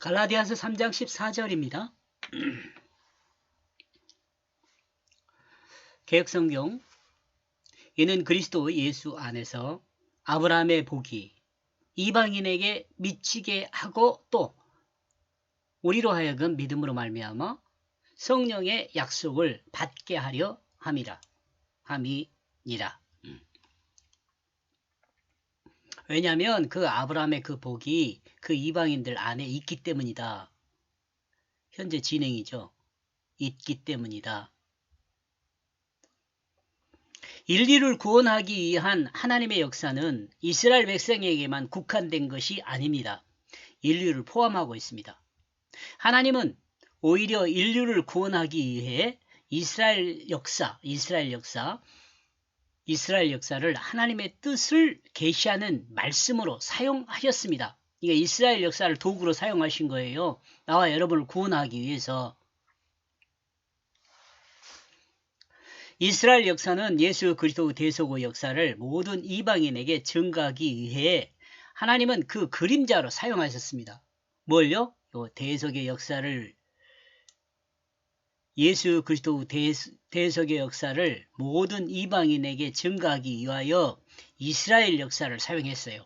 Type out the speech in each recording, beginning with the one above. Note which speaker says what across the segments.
Speaker 1: 갈라디아서 3장 14절입니다. 개역성경. 이는 그리스도 예수 안에서 아브라함의 복이 이방인에게 미치게 하고 또 우리로 하여금 믿음으로 말미암아 성령의 약속을 받게 하려 함이니라. 왜냐하면 그 아브라함의 그 복이 그 이방인들 안에 있기 때문이다. 현재 진행이죠. 있기 때문이다. 인류를 구원하기 위한 하나님의 역사는 이스라엘 백성에게만 국한된 것이 아닙니다. 인류를 포함하고 있습니다. 하나님은 오히려 인류를 구원하기 위해 이스라엘 역사를 하나님의 뜻을 계시하는 말씀으로 사용하셨습니다. 이게 이스라엘 역사를 도구로 사용하신 거예요. 나와 여러분을 구원하기 위해서. 이스라엘 역사는 예수 그리스도 대속의 역사를 모든 이방인에게 증거하기 위해 하나님은 그 그림자로 사용하셨습니다. 뭘요? 대속의 역사를, 예수 그리스도 대속의 역사를 모든 이방인에게 증거하기 위하여 이스라엘 역사를 사용했어요.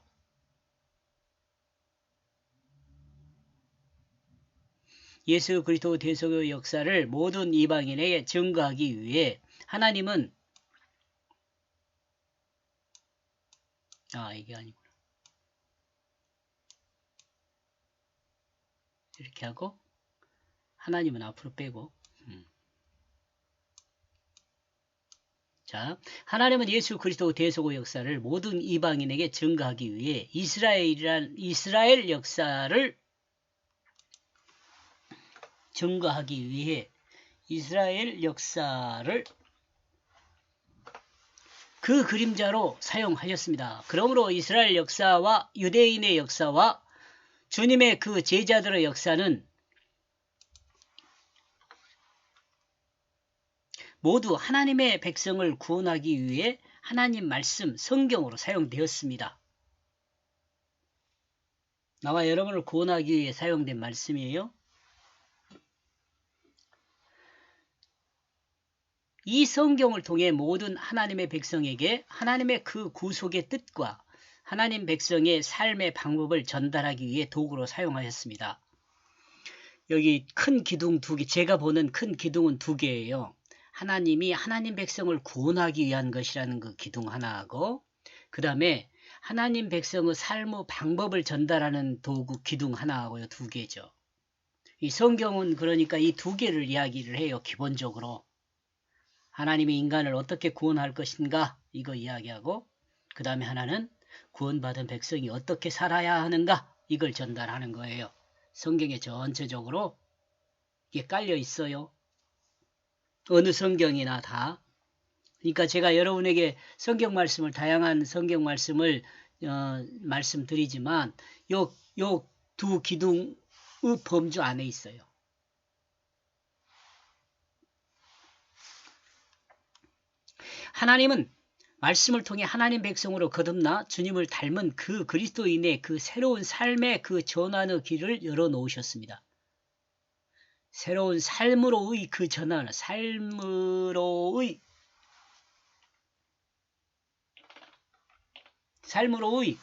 Speaker 1: 예수 그리스도 대속의 역사를 모든 이방인에게 증거하기 위해 하나님은 이게 아니구나. 이렇게 하고 하나님은 앞으로 빼고 자, 하나님은 예수 그리스도 대속의 역사를 모든 이방인에게 증거하기 위해 이스라엘 역사를 증거하기 위해 이스라엘 역사를 그 그림자로 사용하셨습니다. 그러므로 이스라엘 역사와 유대인의 역사와 주님의 그 제자들의 역사는 모두 하나님의 백성을 구원하기 위해 하나님 말씀, 성경으로 사용되었습니다. 나와 여러분을 구원하기 위해 사용된 말씀이에요. 이 성경을 통해 모든 하나님의 백성에게 하나님의 그 구속의 뜻과 하나님 백성의 삶의 방법을 전달하기 위해 도구로 사용하셨습니다. 여기 큰 기둥 2개, 제가 보는 큰 기둥은 2개예요. 하나님이 하나님 백성을 구원하기 위한 것이라는 그 기둥 하나하고, 그 다음에 하나님 백성의 삶의 방법을 전달하는 도구 기둥 하나하고요. 2개죠. 이 성경은 그러니까 이 2개를 이야기를 해요. 기본적으로. 하나님이 인간을 어떻게 구원할 것인가 이거 이야기하고, 그 다음에 하나는 구원받은 백성이 어떻게 살아야 하는가 이걸 전달하는 거예요. 성경에 전체적으로 이게 깔려 있어요. 어느 성경이나 다. 그러니까 제가 여러분에게 성경 말씀을, 다양한 성경 말씀을 말씀드리지만 요 2 기둥의 범주 안에 있어요. 하나님은 말씀을 통해 하나님 백성으로 거듭나 주님을 닮은 그 그리스도인의 그 새로운 삶의 그 전환의 길을 열어놓으셨습니다. 새로운 삶으로의 그 전환, 삶으로의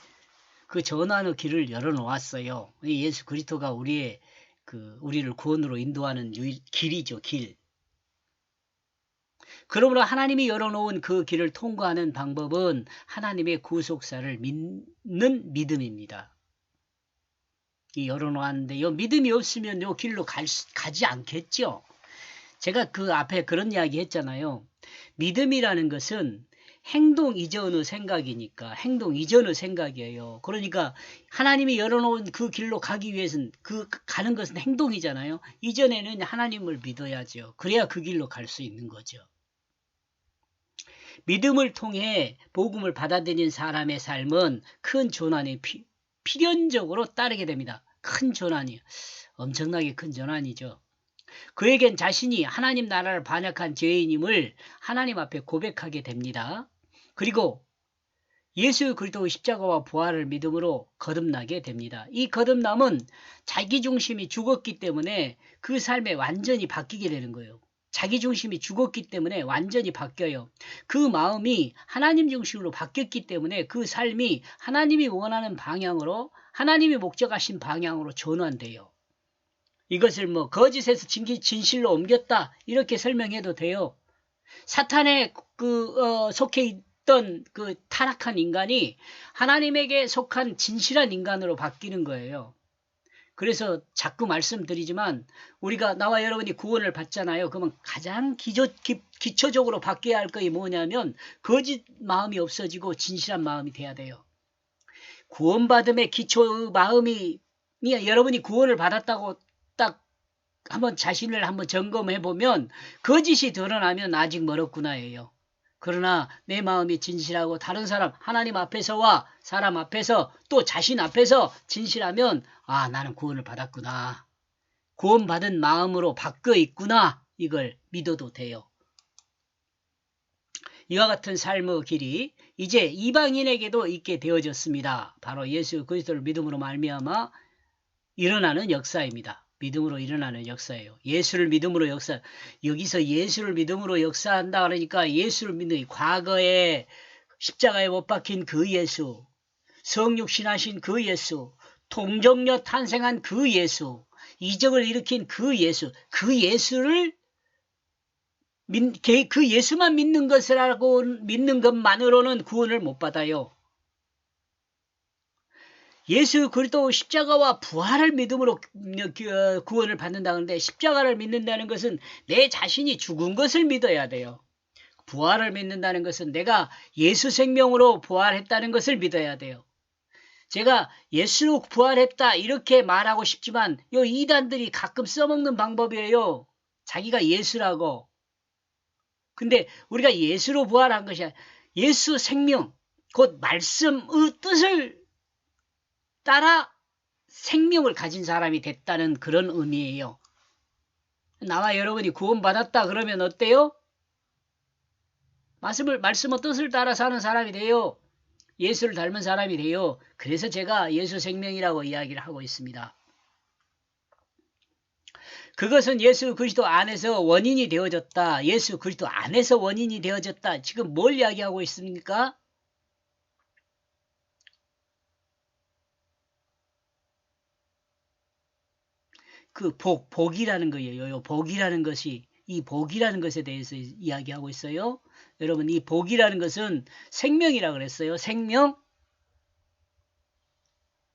Speaker 1: 그 전환의 길을 열어놓았어요. 예수 그리스도가 우리를 구원으로 인도하는 길이죠, 길. 그러므로 하나님이 열어놓은 그 길을 통과하는 방법은 하나님의 구속사를 믿는 믿음입니다. 이 열어놓았는데 이 믿음이 없으면 이 길로 가지 않겠죠. 제가 그 앞에 그런 이야기 했잖아요. 믿음이라는 것은 행동 이전의 생각이니까, 행동 이전의 생각이에요. 그러니까 하나님이 열어놓은 그 길로 가기 위해서는 가는 것은 행동이잖아요. 이전에는 하나님을 믿어야죠. 그래야 그 길로 갈 수 있는 거죠. 믿음을 통해 복음을 받아들인 사람의 삶은 큰 전환이 필연적으로 따르게 됩니다. 큰 전환이요. 엄청나게 큰 전환이죠. 그에겐 자신이 하나님 나라를 반역한 죄인임을 하나님 앞에 고백하게 됩니다. 그리고 예수 그리스도의 십자가와 부활을 믿음으로 거듭나게 됩니다. 이 거듭남은 자기중심이 죽었기 때문에 그 삶에 완전히 바뀌게 되는 거예요. 자기중심이 죽었기 때문에 완전히 바뀌어요. 그 마음이 하나님 중심으로 바뀌었기 때문에 그 삶이 하나님이 원하는 방향으로, 하나님이 목적하신 방향으로 전환돼요. 이것을 뭐 거짓에서 진실로 옮겼다 이렇게 설명해도 돼요. 사탄에 속해 있던 그 타락한 인간이 하나님에게 속한 진실한 인간으로 바뀌는 거예요. 그래서 자꾸 말씀드리지만 우리가 나와 여러분이 구원을 받잖아요. 그러면 가장 기초적으로 바뀌어야 할 것이 뭐냐면 거짓 마음이 없어지고 진실한 마음이 돼야 돼요. 구원받음의 기초 마음이, 여러분이 구원을 받았다고 딱 한번 자신을 한번 점검해 보면 거짓이 드러나면 아직 멀었구나예요. 그러나 내 마음이 진실하고 다른 사람, 하나님 앞에서와 사람 앞에서 또 자신 앞에서 진실하면 아, 나는 구원을 받았구나. 구원받은 마음으로 바뀌어 있구나. 이걸 믿어도 돼요. 이와 같은 삶의 길이 이제 이방인에게도 있게 되어졌습니다. 바로 예수 그리스도를 믿음으로 말미암아 일어나는 역사입니다. 믿음으로 일어나는 역사예요. 예수를 믿음으로 역사. 여기서 예수를 믿음으로 역사한다 그러니까 예수를 믿는 과거에 십자가에 못 박힌 그 예수, 성육신하신 그 예수, 동정녀 탄생한 그 예수, 이적을 일으킨 그 예수, 그 예수를 그 예수만 믿는 것이라고 믿는 것만으로는 구원을 못 받아요. 예수 그리스도 십자가와 부활을 믿음으로 구원을 받는다는데 십자가를 믿는다는 것은 내 자신이 죽은 것을 믿어야 돼요. 부활을 믿는다는 것은 내가 예수 생명으로 부활했다는 것을 믿어야 돼요. 제가 예수로 부활했다 이렇게 말하고 싶지만 요 이단들이 가끔 써먹는 방법이에요. 자기가 예수라고. 근데 우리가 예수로 부활한 것이 아니라 예수 생명, 곧 말씀의 뜻을 따라 생명을 가진 사람이 됐다는 그런 의미예요. 나와 여러분이 구원받았다 그러면 어때요? 말씀의 뜻을 따라 사는 사람이 돼요. 예수를 닮은 사람이 돼요. 그래서 제가 예수 생명이라고 이야기를 하고 있습니다. 그것은 예수 그리스도 안에서 원인이 되어졌다. 예수 그리스도 안에서 원인이 되어졌다. 지금 뭘 이야기하고 있습니까? 그 복이라는 거예요. 복이라는 것이, 이 복이라는 것에 대해서 이야기하고 있어요. 여러분, 이 복이라는 것은 생명이라고 그랬어요. 생명.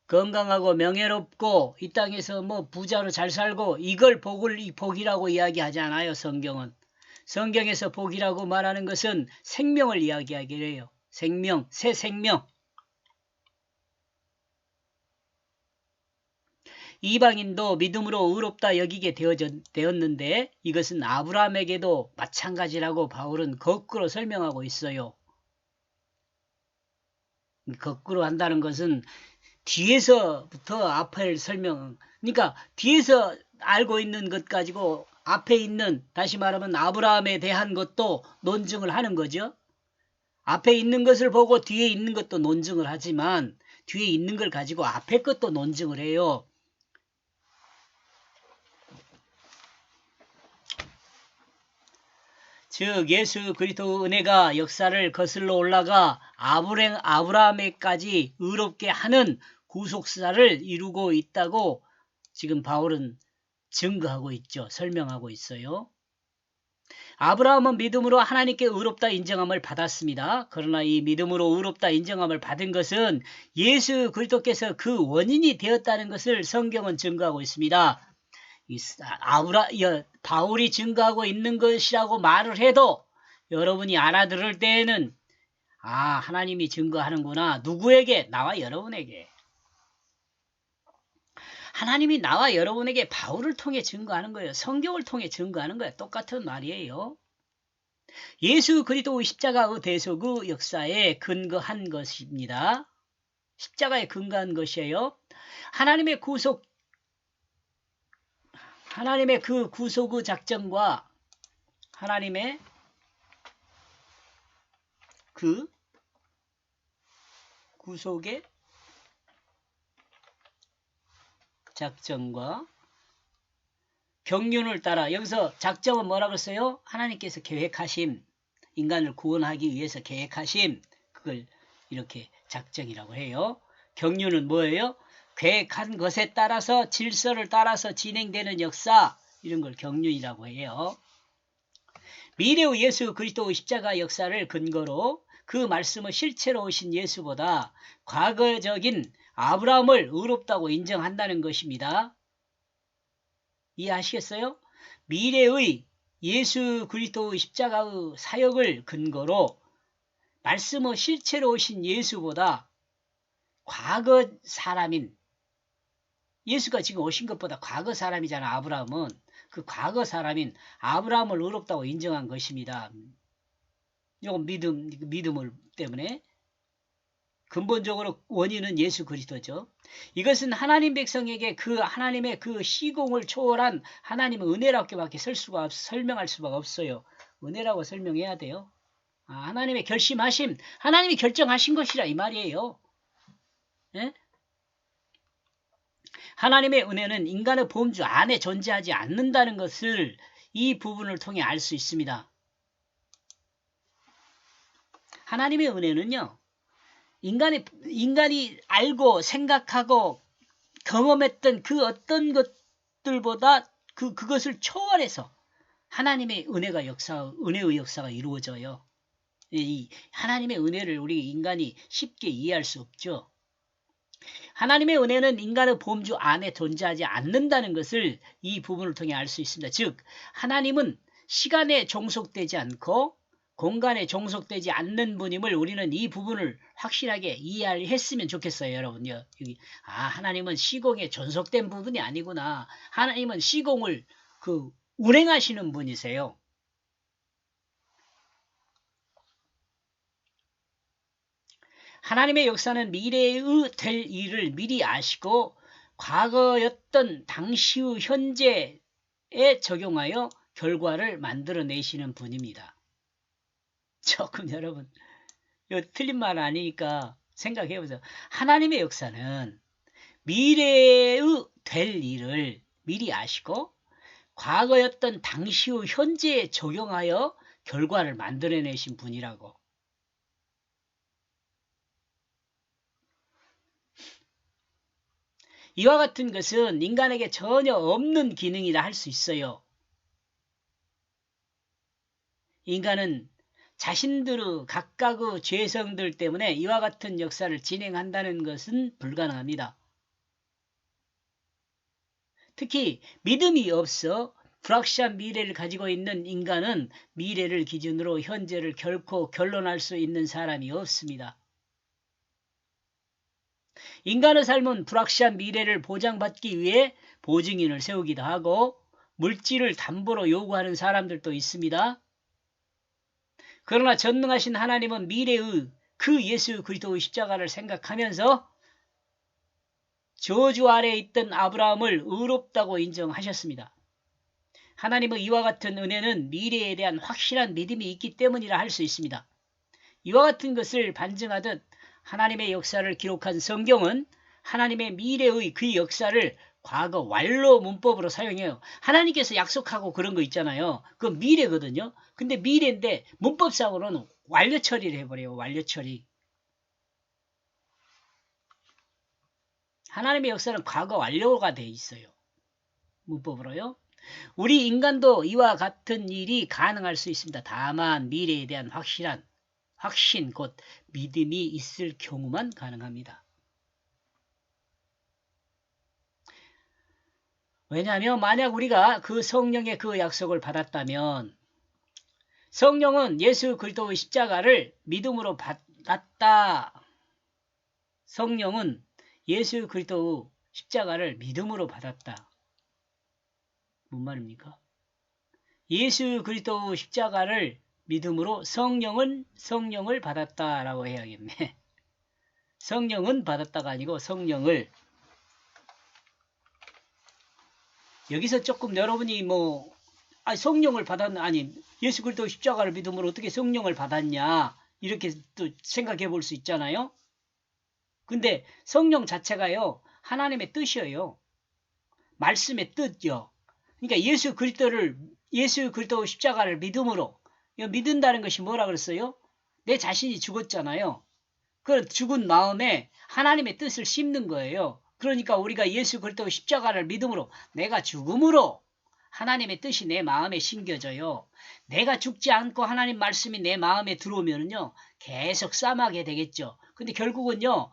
Speaker 1: 건강하고 명예롭고 이 땅에서 뭐 부자로 잘 살고 이걸 복이라고 이야기하지 않아요. 성경은. 성경에서 복이라고 말하는 것은 생명을 이야기하기를 해요. 생명, 새 생명. 이방인도 믿음으로 의롭다 여기게 되었는데 이것은 아브라함에게도 마찬가지라고 바울은 거꾸로 설명하고 있어요. 거꾸로 한다는 것은 뒤에서부터 앞을 그러니까 뒤에서 알고 있는 것 가지고 앞에 있는, 다시 말하면 아브라함에 대한 것도 논증을 하는 거죠. 앞에 있는 것을 보고 뒤에 있는 것도 논증을 하지만 뒤에 있는 걸 가지고 앞에 것도 논증을 해요. 즉 예수 그리스도의 은혜가 역사를 거슬러 올라가 아브라함에까지 의롭게 하는 구속사를 이루고 있다고 지금 바울은 증거하고 있죠. 설명하고 있어요. 아브라함은 믿음으로 하나님께 의롭다 인정함을 받았습니다. 그러나 이 믿음으로 의롭다 인정함을 받은 것은 예수 그리스도께서 그 원인이 되었다는 것을 성경은 증거하고 있습니다. 바울이 증거하고 있는 것이라고 말을 해도 여러분이 알아들을 때에는 아, 하나님이 증거하는구나. 누구에게? 나와 여러분에게. 하나님이 나와 여러분에게 바울을 통해 증거하는 거예요. 성경을 통해 증거하는 거예요. 똑같은 말이에요. 예수 그리스도의 십자가의 대속의 역사에 근거한 것입니다. 십자가에 근거한 것이에요. 하나님의 그 구속의 작전과 하나님의 그 구속의 작정과 경륜을 따라, 여기서 작정은 뭐라고 했어요? 하나님께서 계획하심, 인간을 구원하기 위해서 계획하심, 그걸 이렇게 작정이라고 해요. 경륜은 뭐예요? 계획한 것에 따라서 질서를 따라서 진행되는 역사, 이런 걸 경륜이라고 해요. 미래의 예수 그리스도의 십자가 역사를 근거로 그 말씀을 실체로 오신 예수보다 과거적인 아브라함을 의롭다고 인정한다는 것입니다. 이해하시겠어요? 미래의 예수 그리스도의 십자가의 사역을 근거로 말씀의 실체로 오신 예수보다 과거 사람인, 예수가 지금 오신 것보다 과거 사람이잖아. 아브라함은 그 과거 사람인 아브라함을 의롭다고 인정한 것입니다. 이건 믿음을 때문에 근본적으로 원인은 예수 그리스도죠. 이것은 하나님 백성에게 그 하나님의 그 시공을 초월한 하나님의 은혜라고밖에 설명할 수가 없어요. 은혜라고 설명해야 돼요. 하나님의 결심하심, 하나님이 결정하신 것이라 이 말이에요. 예? 하나님의 은혜는 인간의 범주 안에 존재하지 않는다는 것을 이 부분을 통해 알 수 있습니다. 하나님의 은혜는요, 인간이 알고 생각하고 경험했던 그 어떤 것들보다 그것을 초월해서 하나님의 은혜의 역사가 이루어져요. 이 하나님의 은혜를 우리 인간이 쉽게 이해할 수 없죠. 하나님의 은혜는 인간의 범주 안에 존재하지 않는다는 것을 이 부분을 통해 알 수 있습니다. 즉, 하나님은 시간에 종속되지 않고 공간에 종속되지 않는 분임을 우리는 이 부분을 확실하게 이해했으면 좋겠어요, 여러분요. 하나님은 시공에 존속된 부분이 아니구나. 하나님은 시공을 운행하시는 분이세요. 하나님의 역사는 미래의 될 일을 미리 아시고 과거였던 당시의 현재에 적용하여 결과를 만들어내시는 분입니다. 조금 여러분, 이거 틀린 말 아니니까 생각해보세요. 하나님의 역사는 미래의 될 일을 미리 아시고 과거였던 당시의 현재에 적용하여 결과를 만들어내신 분이라고. 이와 같은 것은 인간에게 전혀 없는 기능이라 할 수 있어요. 인간은 자신들의 각각의 죄성들 때문에 이와 같은 역사를 진행한다는 것은 불가능합니다. 특히 믿음이 없어 불확실한 미래를 가지고 있는 인간은 미래를 기준으로 현재를 결코 결론할 수 있는 사람이 없습니다. 인간의 삶은 불확실한 미래를 보장받기 위해 보증인을 세우기도 하고 물질을 담보로 요구하는 사람들도 있습니다. 그러나 전능하신 하나님은 미래의 그 예수 그리스도의 십자가를 생각하면서 저주 아래에 있던 아브라함을 의롭다고 인정하셨습니다. 하나님의 이와 같은 은혜는 미래에 대한 확실한 믿음이 있기 때문이라 할 수 있습니다. 이와 같은 것을 반증하듯 하나님의 역사를 기록한 성경은 하나님의 미래의 그 역사를 과거 완료 문법으로 사용해요. 하나님께서 약속하고 그런 거 있잖아요. 그건 미래거든요. 근데 미래인데 문법상으로는 완료 처리를 해버려요. 완료 처리. 하나님의 역사는 과거 완료가 돼 있어요. 문법으로요. 우리 인간도 이와 같은 일이 가능할 수 있습니다. 다만 미래에 대한 확신 곧 믿음이 있을 경우만 가능합니다. 왜냐하면 만약 우리가 그 성령의 그 약속을 받았다면 성령은 예수 그리스도의 십자가를 믿음으로 받았다. 성령은 예수 그리스도의 십자가를 믿음으로 받았다. 뭔 말입니까? 예수 그리스도의 십자가를 믿음으로 성령을 받았다라고 해야겠네. 성령은 받았다가 아니고 성령을. 여기서 조금 여러분이 성령을 예수 그리스도의 십자가를 믿음으로 어떻게 성령을 받았냐 이렇게 또 생각해 볼 수 있잖아요. 근데 성령 자체가요, 하나님의 뜻이에요. 말씀의 뜻이요. 그러니까 예수 그리스도 십자가를 믿음으로, 믿는다는 것이 뭐라 그랬어요? 내 자신이 죽었잖아요. 그 죽은 마음에 하나님의 뜻을 심는 거예요. 그러니까 우리가 예수 그리스도 십자가를 믿음으로 내가 죽음으로 하나님의 뜻이 내 마음에 심겨져요. 내가 죽지 않고 하나님 말씀이 내 마음에 들어오면요, 계속 싸움하게 되겠죠. 근데 결국은요,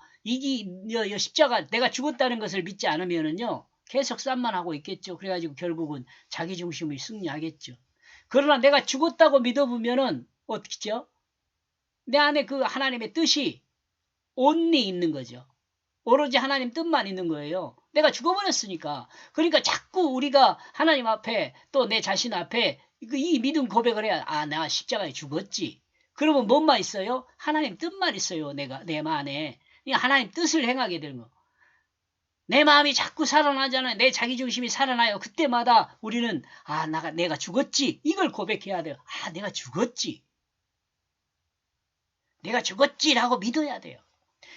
Speaker 1: 십자가 내가 죽었다는 것을 믿지 않으면은요, 계속 싸움만 하고 있겠죠. 그래가지고 결국은 자기 중심이 승리하겠죠. 그러나 내가 죽었다고 믿어보면은 어떻게죠? 내 안에 그 하나님의 뜻이 온리 있는 거죠. 오로지 하나님 뜻만 있는 거예요. 내가 죽어버렸으니까. 그러니까 자꾸 우리가 하나님 앞에 또 내 자신 앞에 이 믿음 고백을 해야, 아, 내가 십자가에 죽었지. 그러면 뭔만 있어요? 하나님 뜻만 있어요. 내 마음에. 하나님 뜻을 행하게 되는 거. 내 마음이 자꾸 살아나잖아요. 내 자기중심이 살아나요. 그때마다 우리는, 아, 내가 죽었지. 이걸 고백해야 돼요. 아, 내가 죽었지. 내가 죽었지라고 믿어야 돼요.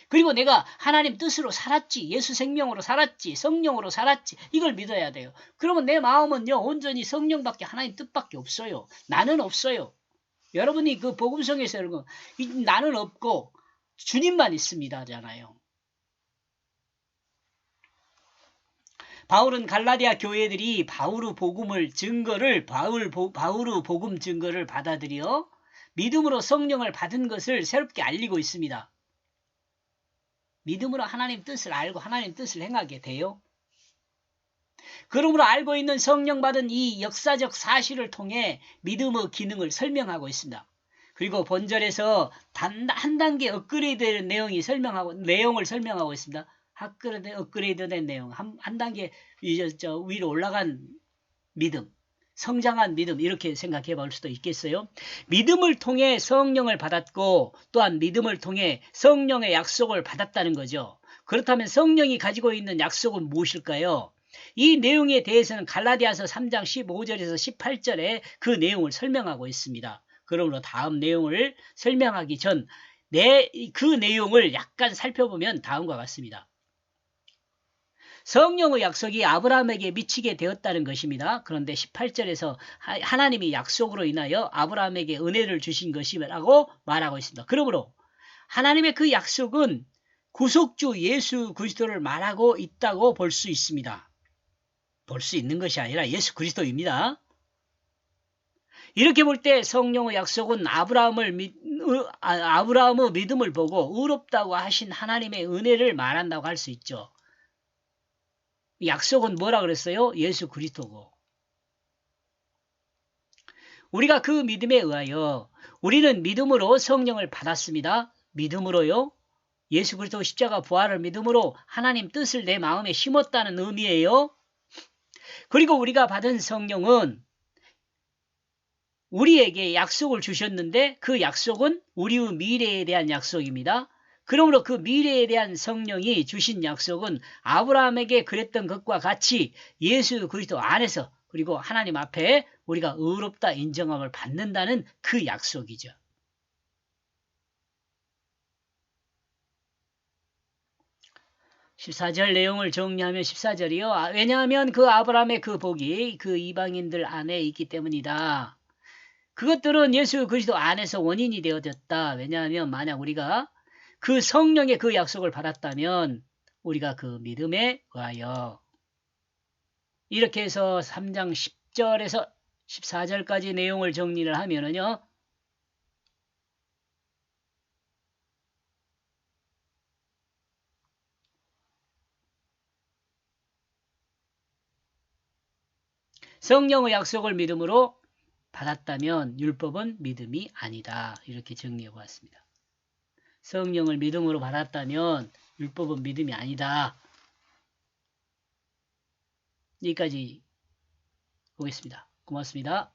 Speaker 1: 그리고 내가 하나님 뜻으로 살았지, 예수 생명으로 살았지, 성령으로 살았지, 이걸 믿어야 돼요. 그러면 내 마음은요, 온전히 성령밖에 하나님 뜻밖에 없어요. 나는 없어요. 여러분이 그 복음성에서 여러분, 나는 없고 주님만 있습니다잖아요. 바울은 갈라디아 교회들이 바울의 복음 증거를 받아들여 믿음으로 성령을 받은 것을 새롭게 알리고 있습니다. 믿음으로 하나님 뜻을 알고 하나님 뜻을 행하게 돼요. 그러므로 알고 있는 성령 받은 이 역사적 사실을 통해 믿음의 기능을 설명하고 있습니다. 그리고 본절에서 한 단계 업그레이드된 내용을 설명하고 있습니다. 업그레이드된 내용, 한 단계 위로 올라간 믿음, 성장한 믿음, 이렇게 생각해 볼 수도 있겠어요. 믿음을 통해 성령을 받았고 또한 믿음을 통해 성령의 약속을 받았다는 거죠. 그렇다면 성령이 가지고 있는 약속은 무엇일까요? 이 내용에 대해서는 갈라디아서 3장 15절에서 18절에 그 내용을 설명하고 있습니다. 그러므로 다음 내용을 설명하기 전 그 내용을 약간 살펴보면 다음과 같습니다. 성령의 약속이 아브라함에게 미치게 되었다는 것입니다. 그런데 18절에서 하나님이 약속으로 인하여 아브라함에게 은혜를 주신 것이라고 말하고 있습니다. 그러므로 하나님의 그 약속은 구속주 예수 그리스도를 말하고 있다고 볼 수 있습니다. 볼 수 있는 것이 아니라 예수 그리스도입니다. 이렇게 볼 때 성령의 약속은 아브라함의 믿음을 보고 의롭다고 하신 하나님의 은혜를 말한다고 할 수 있죠. 약속은 뭐라 그랬어요? 예수 그리스도고. 우리가 그 믿음에 의하여 우리는 믿음으로 성령을 받았습니다. 믿음으로요. 예수 그리스도 십자가 부활을 믿음으로 하나님 뜻을 내 마음에 심었다는 의미예요. 그리고 우리가 받은 성령은 우리에게 약속을 주셨는데 그 약속은 우리의 미래에 대한 약속입니다. 그러므로 그 미래에 대한 성령이 주신 약속은 아브라함에게 그랬던 것과 같이 예수 그리스도 안에서 그리고 하나님 앞에 우리가 의롭다 인정함을 받는다는 그 약속이죠. (14절) 내용을 정리하면 14절이요. 왜냐하면 그 아브라함의 그 복이 그 이방인들 안에 있기 때문이다. 그것들은 예수 그리스도 안에서 원인이 되어졌다. 왜냐하면 만약 우리가 그 성령의 그 약속을 받았다면 우리가 그 믿음에 의하여 이렇게 해서 3장 10절에서 14절까지 내용을 정리를 하면은요. 성령의 약속을 믿음으로 받았다면 율법은 믿음이 아니다. 이렇게 정리해 보았습니다. 성령을 믿음으로 받았다면 율법은 믿음이 아니다. 여기까지 보겠습니다. 고맙습니다.